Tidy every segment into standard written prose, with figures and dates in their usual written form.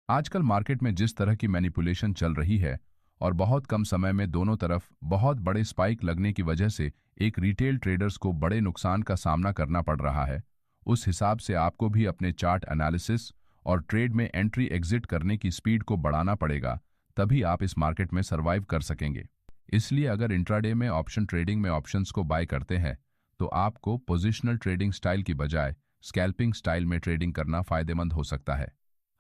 आजकल मार्केट में जिस तरह की मैनिपुलेशन चल रही है और बहुत कम समय में दोनों तरफ बहुत बड़े स्पाइक लगने की वजह से एक रिटेल ट्रेडर्स को बड़े नुकसान का सामना करना पड़ रहा है, उस हिसाब से आपको भी अपने चार्ट एनालिसिस और ट्रेड में एंट्री एग्जिट करने की स्पीड को बढ़ाना पड़ेगा, तभी आप इस मार्केट में सर्वाइव कर सकेंगे। इसलिए अगर इंट्राडे में ऑप्शन ट्रेडिंग में ऑप्शंस को बाय करते हैं, तो आपको पोजिशनल ट्रेडिंग स्टाइल की बजाय स्कैल्पिंग स्टाइल में ट्रेडिंग करना फायदेमंद हो सकता है।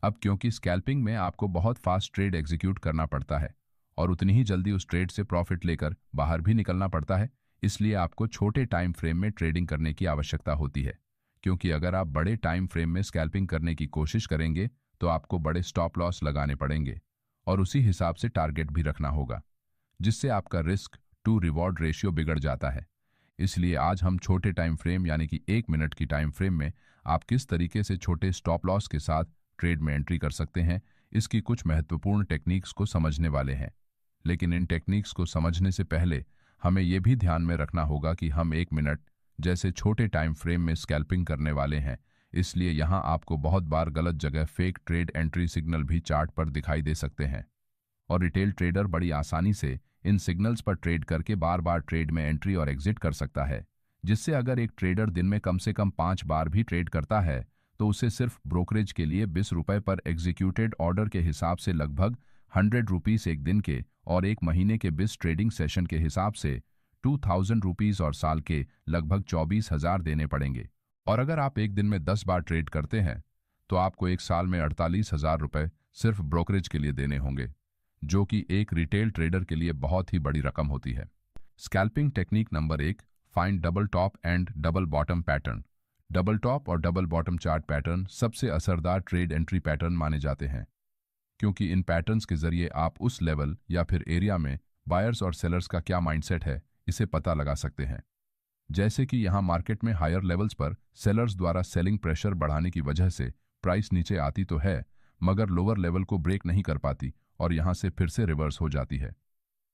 अब क्योंकि स्कैल्पिंग में आपको बहुत फास्ट ट्रेड एग्जीक्यूट करना पड़ता है और उतनी ही जल्दी उस ट्रेड से प्रॉफिट लेकर बाहर भी निकलना पड़ता है, इसलिए आपको छोटे टाइम फ्रेम में ट्रेडिंग करने की आवश्यकता होती है। क्योंकि अगर आप बड़े टाइम फ्रेम में स्कैल्पिंग करने की कोशिश करेंगे तो आपको बड़े स्टॉप लॉस लगाने पड़ेंगे और उसी हिसाब से टारगेट भी रखना होगा, जिससे आपका रिस्क टू रिवॉर्ड रेशियो बिगड़ जाता है। इसलिए आज हम छोटे टाइम फ्रेम यानी कि 1 मिनट की टाइम फ्रेम में आप किस तरीके से छोटे स्टॉप लॉस के साथ ट्रेड में एंट्री कर सकते हैं, इसकी कुछ महत्वपूर्ण टेक्निक्स को समझने वाले हैं। लेकिन इन टेक्निक्स को समझने से पहले हमें यह भी ध्यान में रखना होगा कि हम 1 मिनट जैसे छोटे टाइम फ्रेम में स्कैल्पिंग करने वाले हैं, इसलिए यहाँ आपको बहुत बार गलत जगह फेक ट्रेड एंट्री सिग्नल भी चार्ट पर दिखाई दे सकते हैं और रिटेल ट्रेडर बड़ी आसानी से इन सिग्नल्स पर ट्रेड करके बार बार ट्रेड में एंट्री और एग्जिट कर सकता है, जिससे अगर एक ट्रेडर दिन में कम से कम 5 बार भी ट्रेड करता है तो उसे सिर्फ ब्रोकरेज के लिए 20 रुपए पर एग्जीक्यूटेड ऑर्डर के हिसाब से लगभग 100 रुपीज एक दिन के और एक महीने के 20 ट्रेडिंग सेशन के हिसाब से 2000 रुपीज और साल के लगभग 24,000 देने पड़ेंगे। और अगर आप एक दिन में 10 बार ट्रेड करते हैं तो आपको एक साल में 48,000 रुपए सिर्फ ब्रोकरेज के लिए देने होंगे, जो कि एक रिटेल ट्रेडर के लिए बहुत ही बड़ी रकम होती है। Scalping technique number 1, find double top and double bottom pattern. Double top और डबल बॉटम चार्ट पैटर्न सबसे असरदार ट्रेड एंट्री पैटर्न माने जाते हैं, क्योंकि इन पैटर्न्स के जरिए आप उस लेवल या फिर एरिया में बायर्स और सेलर्स का क्या माइंडसेट है इसे पता लगा सकते हैं। जैसे कि यहाँ मार्केट में हायर लेवल्स पर सेलर्स द्वारा सेलिंग प्रेशर बढ़ाने की वजह से प्राइस नीचे आती तो है, मगर लोअर लेवल को ब्रेक नहीं कर पाती और यहाँ से फिर से रिवर्स हो जाती है।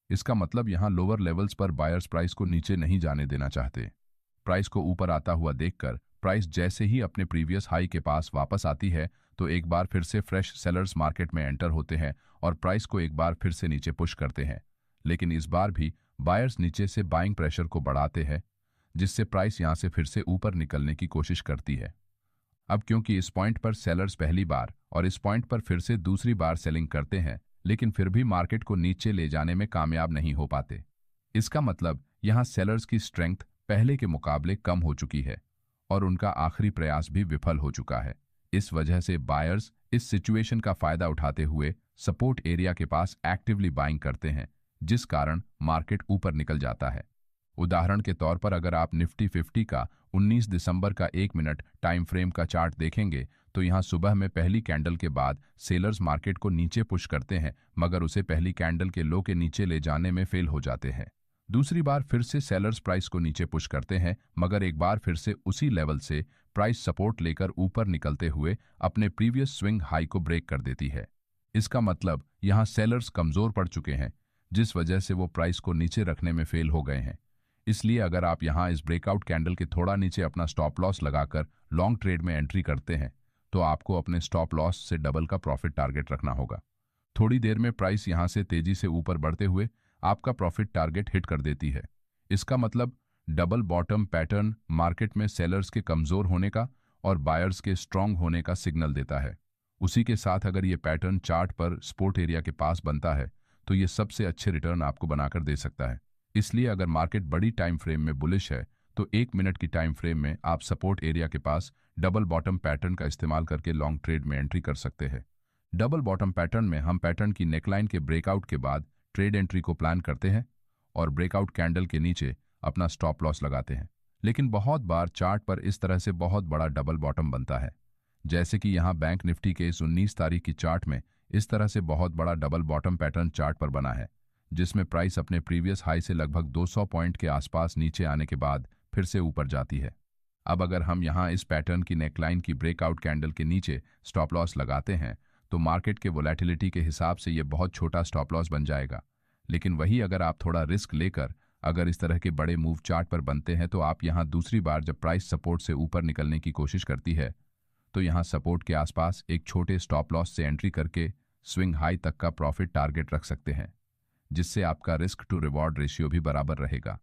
इसका मतलब यहाँ लोअर लेवल्स पर बायर्स प्राइस को नीचे नहीं जाने देना चाहते। प्राइस को ऊपर आता हुआ देखकर प्राइस जैसे ही अपने प्रीवियस हाई के पास वापस आती है तो एक बार फिर से फ्रेश सेलर्स मार्केट में एंटर होते हैं और प्राइस को एक बार फिर से नीचे पुश करते हैं। लेकिन इस बार भी बायर्स नीचे से बाइंग प्रेशर को बढ़ाते हैं, जिससे प्राइस यहां से फिर से ऊपर निकलने की कोशिश करती है। अब क्योंकि इस पॉइंट पर सेलर्स पहली बार और इस पॉइंट पर फिर से दूसरी बार सेलिंग करते हैं, लेकिन फिर भी मार्केट को नीचे ले जाने में कामयाब नहीं हो पाते। इसका मतलब यहाँ सेलर्स की स्ट्रेंथ पहले के मुकाबले कम हो चुकी है और उनका आखिरी प्रयास भी विफल हो चुका है। इस वजह से बायर्स इस सिचुएशन का फायदा उठाते हुए सपोर्ट एरिया के पास एक्टिवली बाइंग करते हैं, जिस कारण मार्केट ऊपर निकल जाता है। उदाहरण के तौर पर अगर आप निफ्टी 50 का 19 दिसंबर का 1 मिनट टाइम फ्रेम का चार्ट देखेंगे तो यहाँ सुबह में पहली कैंडल के बाद सेलर्स मार्केट को नीचे पुश करते हैं, मगर उसे पहली कैंडल के लो के नीचे ले जाने में फेल हो जाते हैं। दूसरी बार फिर से सेलर्स प्राइस को नीचे पुश करते हैं, मगर एक बार फिर से उसी लेवल से प्राइस सपोर्ट लेकर ऊपर निकलते हुए अपने प्रीवियस स्विंग हाई को ब्रेक कर देती है। इसका मतलब यहाँ सेलर्स कमजोर पड़ चुके हैं, जिस वजह से वो प्राइस को नीचे रखने में फेल हो गए हैं। इसलिए अगर आप यहाँ इस ब्रेकआउट कैंडल के थोड़ा नीचे अपना स्टॉप लॉस लगाकर लॉन्ग ट्रेड में एंट्री करते हैं तो आपको अपने स्टॉप लॉस से डबल का प्रॉफिट टारगेट रखना होगा। थोड़ी देर में प्राइस यहाँ से तेजी से ऊपर बढ़ते हुए आपका प्रॉफिट टारगेट हिट कर देती है। इसका मतलब डबल बॉटम पैटर्न मार्केट में सेलर्स के कमजोर होने का और बायर्स के स्ट्रांग होने का सिग्नल देता है। उसी के साथ अगर ये पैटर्न चार्ट पर सपोर्ट एरिया के पास बनता है तो ये सबसे अच्छे रिटर्न आपको बनाकर दे सकता है। इसलिए अगर मार्केट बड़ी टाइम फ्रेम में बुलिश है तो 1 मिनट की टाइम फ्रेम में आप सपोर्ट एरिया के पास डबल बॉटम पैटर्न का इस्तेमाल करके लॉन्ग ट्रेड में एंट्री कर सकते हैं। डबल बॉटम पैटर्न में हम पैटर्न की नेकलाइन के ब्रेकआउट के बाद ट्रेड एंट्री को प्लान करते हैं और ब्रेकआउट कैंडल के नीचे अपना स्टॉप लॉस लगाते हैं। लेकिन बहुत बार चार्ट पर इस तरह से बहुत बड़ा डबल बॉटम बनता है, जैसे कि यहाँ बैंक निफ्टी के इस 19 तारीख की चार्ट में इस तरह से बहुत बड़ा डबल बॉटम पैटर्न चार्ट पर बना है, जिसमें प्राइस अपने प्रीवियस हाई से लगभग 200 पॉइंट के आसपास नीचे आने के बाद फिर से ऊपर जाती है। अब अगर हम यहाँ इस पैटर्न की नेकलाइन की ब्रेकआउट कैंडल के नीचे स्टॉप लॉस लगाते हैं तो मार्केट के वोलेटिलिटी के हिसाब से ये बहुत छोटा स्टॉप लॉस बन जाएगा। लेकिन वही अगर आप थोड़ा रिस्क लेकर अगर इस तरह के बड़े मूव चार्ट पर बनते हैं तो आप यहाँ दूसरी बार जब प्राइस सपोर्ट से ऊपर निकलने की कोशिश करती है तो यहाँ सपोर्ट के आसपास एक छोटे स्टॉप लॉस से एंट्री करके स्विंग हाई तक का प्रॉफिट टारगेट रख सकते हैं, जिससे आपका रिस्क टू रिवॉर्ड रेशियो भी बराबर रहेगा।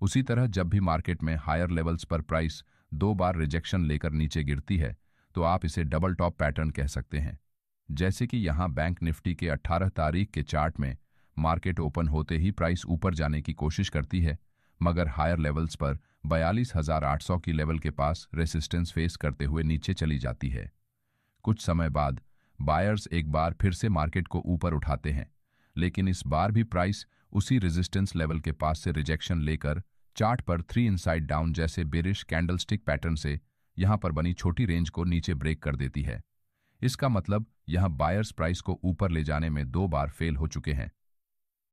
उसी तरह जब भी मार्केट में हायर लेवल्स पर प्राइस 2 बार रिजेक्शन लेकर नीचे गिरती है, तो आप इसे डबल टॉप पैटर्न कह सकते हैं। जैसे कि यहाँ बैंक निफ्टी के 18 तारीख के चार्ट में मार्केट ओपन होते ही प्राइस ऊपर जाने की कोशिश करती है, मगर हायर लेवल्स पर 42,800 की लेवल के पास रेसिस्टेंस फेस करते हुए नीचे चली जाती है। कुछ समय बाद बायर्स एक बार फिर से मार्केट को ऊपर उठाते हैं, लेकिन इस बार भी प्राइस उसी रेजिस्टेंस लेवल के पास से रिजेक्शन लेकर चार्ट पर 3 इनसाइड डाउन जैसे बेरिश कैंडलस्टिक पैटर्न से यहां पर बनी छोटी रेंज को नीचे ब्रेक कर देती है। इसका मतलब यहां बायर्स प्राइस को ऊपर ले जाने में 2 बार फेल हो चुके हैं।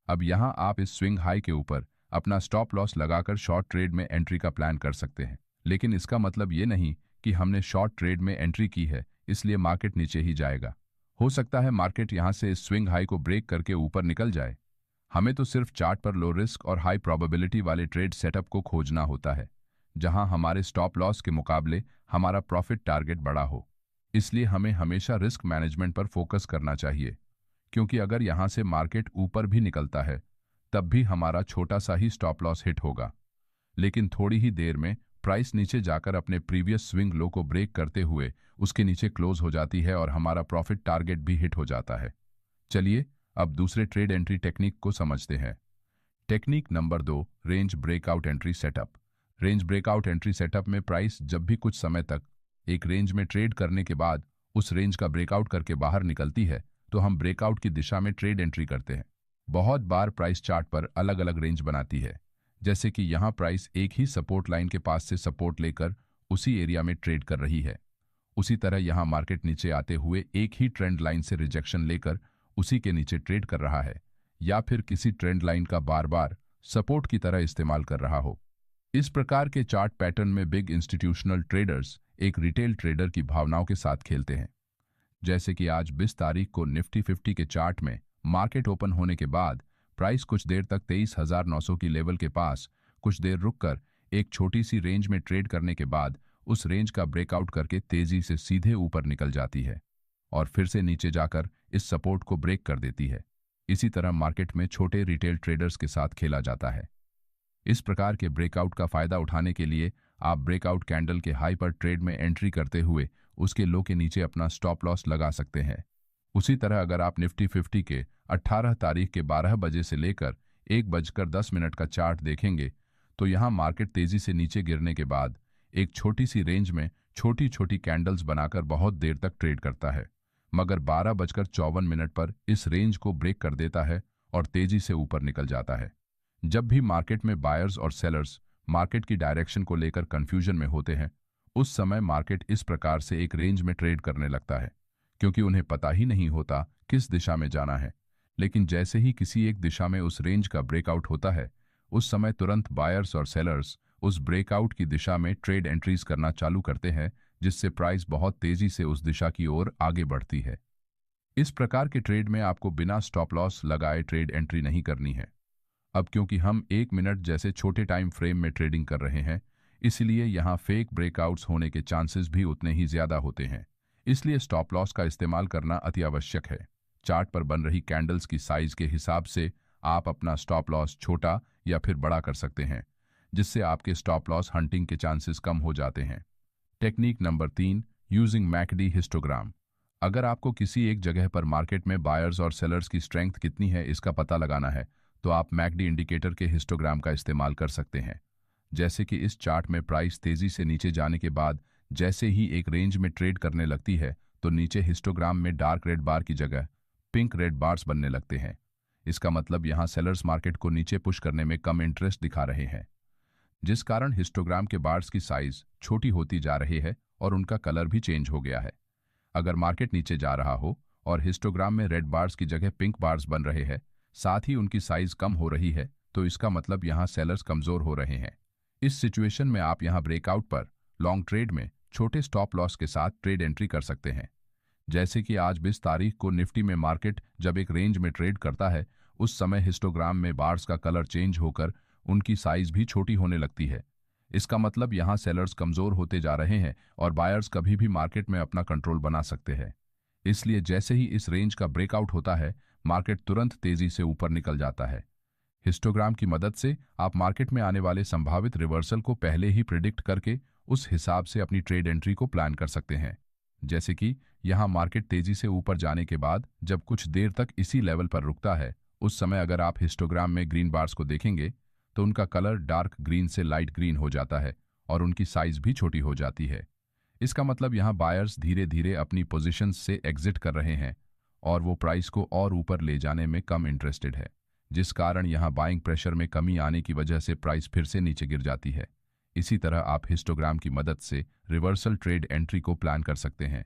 अब यहां आप इस स्विंग हाई के ऊपर अपना स्टॉप लॉस लगाकर शॉर्ट ट्रेड में एंट्री का प्लान कर सकते हैं, लेकिन इसका मतलब ये नहीं कि हमने शॉर्ट ट्रेड में एंट्री की है इसलिए मार्केट नीचे ही जाएगा। हो सकता है मार्केट यहां से इस स्विंग हाई को ब्रेक करके ऊपर निकल जाए। हमें तो सिर्फ चार्ट पर लो रिस्क और हाई प्रोबेबिलिटी वाले ट्रेड सेटअप को खोजना होता है, जहां हमारे स्टॉप लॉस के मुकाबले हमारा प्रॉफिट टारगेट बड़ा हो। इसलिए हमें हमेशा रिस्क मैनेजमेंट पर फोकस करना चाहिए, क्योंकि अगर यहां से मार्केट ऊपर भी निकलता है तब भी हमारा छोटा सा ही स्टॉप लॉस हिट होगा, लेकिन थोड़ी ही देर में प्राइस नीचे जाकर अपने प्रीवियस स्विंग लो को ब्रेक करते हुए उसके नीचे क्लोज हो जाती है और हमारा प्रॉफिट टारगेट भी हिट हो जाता है। चलिए अब दूसरे ट्रेड एंट्री टेक्निक को समझते हैं। Technique number 2, range breakout entry setup. Range breakout entry setup में प्राइस जब भी कुछ समय तक एक रेंज में ट्रेड करने के बाद उस रेंज का ब्रेकआउट करके बाहर निकलती है, तो हम ब्रेकआउट की दिशा में ट्रेड एंट्री करते हैं। बहुत बार प्राइस चार्ट पर अलग अलग रेंज बनाती है, जैसे कि यहाँ प्राइस एक ही सपोर्ट लाइन के पास से सपोर्ट लेकर उसी एरिया में ट्रेड कर रही है। उसी तरह यहाँ मार्केट नीचे आते हुए एक ही ट्रेंड लाइन से रिजेक्शन लेकर उसी के नीचे ट्रेड कर रहा है, या फिर किसी ट्रेंड लाइन का बार बार सपोर्ट की तरह इस्तेमाल कर रहा हो। इस प्रकार के चार्ट पैटर्न में बिग इंस्टीट्यूशनल ट्रेडर्स एक रिटेल ट्रेडर की भावनाओं के साथ खेलते हैं। जैसे कि आज 20 तारीख को निफ्टी 50 के चार्ट में मार्केट ओपन होने के बाद प्राइस कुछ देर तक 23,900 की लेवल के पास कुछ देर रुककर एक छोटी सी रेंज में ट्रेड करने के बाद उस रेंज का ब्रेकआउट करके तेजी से सीधे ऊपर निकल जाती है और फिर से नीचे जाकर इस सपोर्ट को ब्रेक कर देती है। इसी तरह मार्केट में छोटे रिटेल ट्रेडर्स के साथ खेला जाता है। इस प्रकार के ब्रेकआउट का फायदा उठाने के लिए आप ब्रेकआउट कैंडल के हाई पर ट्रेड में एंट्री करते हुए उसके लो के नीचे अपना स्टॉप लॉस लगा सकते हैं। उसी तरह अगर आप निफ्टी 50 के 18 तारीख के 12 बजे से लेकर 1:10 का चार्ट देखेंगे, तो यहाँ मार्केट तेजी से नीचे गिरने के बाद एक छोटी सी रेंज में छोटी छोटी कैंडल्स बनाकर बहुत देर तक ट्रेड करता है, मगर 12:54 पर इस रेंज को ब्रेक कर देता है और तेजी से ऊपर निकल जाता है। जब भी मार्केट में बायर्स और सेलर्स मार्केट की डायरेक्शन को लेकर कंफ्यूजन में होते हैं, उस समय मार्केट इस प्रकार से एक रेंज में ट्रेड करने लगता है, क्योंकि उन्हें पता ही नहीं होता किस दिशा में जाना है। लेकिन जैसे ही किसी एक दिशा में उस रेंज का ब्रेकआउट होता है, उस समय तुरंत बायर्स और सेलर्स उस ब्रेकआउट की दिशा में ट्रेड एंट्रीज करना चालू करते हैं, जिससे प्राइस बहुत तेजी से उस दिशा की ओर आगे बढ़ती है। इस प्रकार के ट्रेड में आपको बिना स्टॉप लॉस लगाए ट्रेड एंट्री नहीं करनी है। अब क्योंकि हम 1 मिनट जैसे छोटे टाइम फ्रेम में ट्रेडिंग कर रहे हैं, इसलिए यहाँ फेक ब्रेकआउट्स होने के चांसेस भी उतने ही ज्यादा होते हैं। इसलिए स्टॉप लॉस का इस्तेमाल करना अति आवश्यक है। चार्ट पर बन रही कैंडल्स की साइज के हिसाब से आप अपना स्टॉप लॉस छोटा या फिर बड़ा कर सकते हैं, जिससे आपके स्टॉप लॉस हंटिंग के चांसेस कम हो जाते हैं। Technique number 3, using McD histogram. अगर आपको किसी एक जगह पर मार्केट में बायर्स और सेलर्स की स्ट्रेंथ कितनी है इसका पता लगाना है, तो आप मैकडी इंडिकेटर के हिस्टोग्राम का इस्तेमाल कर सकते हैं। जैसे कि इस चार्ट में प्राइस तेजी से नीचे जाने के बाद जैसे ही एक रेंज में ट्रेड करने लगती है, तो नीचे हिस्टोग्राम में डार्क रेड बार की जगह पिंक रेड बार्स बनने लगते हैं। इसका मतलब यहाँ सेलर्स मार्केट को नीचे पुश करने में कम इंटरेस्ट दिखा रहे हैं, जिस कारण हिस्टोग्राम के बार्स की साइज छोटी होती जा रही है और उनका कलर भी चेंज हो गया है। अगर मार्केट नीचे जा रहा हो और हिस्टोग्राम में रेड बार्स की जगह पिंक बार्स बन रहे हैं, साथ ही उनकी साइज कम हो रही है, तो इसका मतलब यहाँ सेलर्स कमजोर हो रहे हैं। इस सिचुएशन में आप यहाँ ब्रेकआउट पर लॉन्ग ट्रेड में छोटे स्टॉप लॉस के साथ ट्रेड एंट्री कर सकते हैं। जैसे कि आज 20 तारीख को निफ्टी में मार्केट जब एक रेंज में ट्रेड करता है, उस समय हिस्टोग्राम में बार्स का कलर चेंज होकर उनकी साइज भी छोटी होने लगती है। इसका मतलब यहाँ सेलर्स कमजोर होते जा रहे हैं और बायर्स कभी भी मार्केट में अपना कंट्रोल बना सकते हैं। इसलिए जैसे ही इस रेंज का ब्रेकआउट होता है, मार्केट तुरंत तेजी से ऊपर निकल जाता है। हिस्टोग्राम की मदद से आप मार्केट में आने वाले संभावित रिवर्सल को पहले ही प्रिडिक्ट करके उस हिसाब से अपनी ट्रेड एंट्री को प्लान कर सकते हैं। जैसे कि यहाँ मार्केट तेजी से ऊपर जाने के बाद जब कुछ देर तक इसी लेवल पर रुकता है, उस समय अगर आप हिस्टोग्राम में ग्रीन बार्स को देखेंगे तो उनका कलर डार्क ग्रीन से लाइट ग्रीन हो जाता है और उनकी साइज भी छोटी हो जाती है। इसका मतलब यहाँ बायर्स धीरे धीरे अपनी पोजीशंस से एग्जिट कर रहे हैं और वो प्राइस को और ऊपर ले जाने में कम इंटरेस्टेड है, जिस कारण यहाँ बाइंग प्रेशर में कमी आने की वजह से प्राइस फिर से नीचे गिर जाती है। इसी तरह आप हिस्टोग्राम की मदद से रिवर्सल ट्रेड एंट्री को प्लान कर सकते हैं।